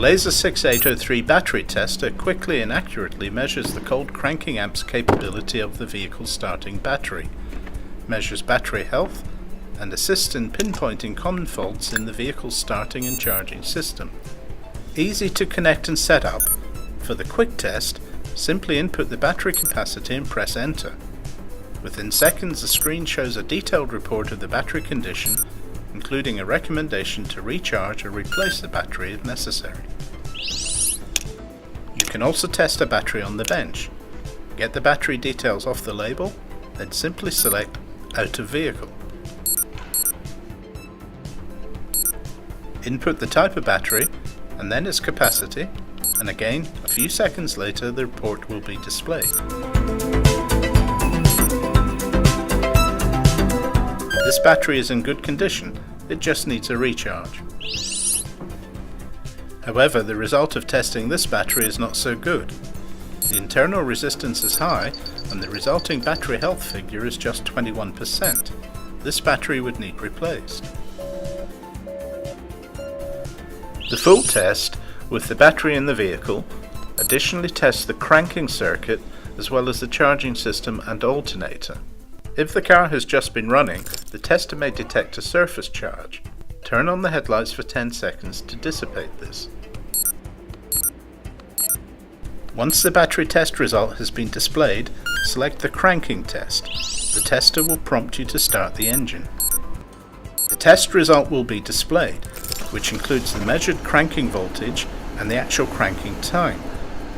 Laser 6803 Battery Tester quickly and accurately measures the cold cranking amp's capability of the vehicle's starting battery, measures battery health, and assists in pinpointing common faults in the vehicle's starting and charging system. Easy to connect and set up. For the quick test, simply input the battery capacity and press enter. Within seconds, the screen shows a detailed report of the battery condition, including a recommendation to recharge or replace the battery if necessary. You can also test a battery on the bench. Get the battery details off the label, then simply select Out of Vehicle. Input the type of battery and then its capacity, and again, a few seconds later the report will be displayed. This battery is in good condition, it just needs a recharge. However, the result of testing this battery is not so good. The internal resistance is high and the resulting battery health figure is just 21%. This battery would need replaced. The full test, with the battery in the vehicle, additionally tests the cranking circuit as well as the charging system and alternator. If the car has just been running, the tester may detect a surface charge. Turn on the headlights for 10 seconds to dissipate this. Once the battery test result has been displayed, select the cranking test. The tester will prompt you to start the engine. The test result will be displayed, which includes the measured cranking voltage and the actual cranking time.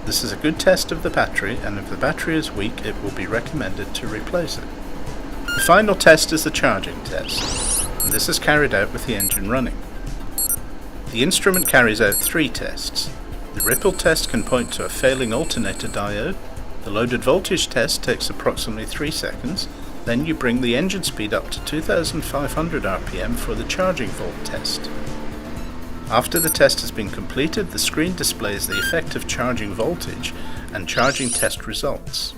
This is a good test of the battery, and if the battery is weak, it will be recommended to replace it. The final test is the charging test, and this is carried out with the engine running. The instrument carries out 3 tests. The ripple test can point to a failing alternator diode. The loaded voltage test takes approximately 3 seconds. Then you bring the engine speed up to 2500 RPM for the charging volt test. After the test has been completed, the screen displays the effective charging voltage and charging test results.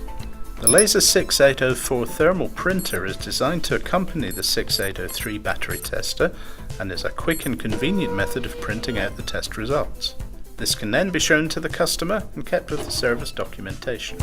The Laser 6804 thermal printer is designed to accompany the 6803 battery tester and is a quick and convenient method of printing out the test results. This can then be shown to the customer and kept with the service documentation.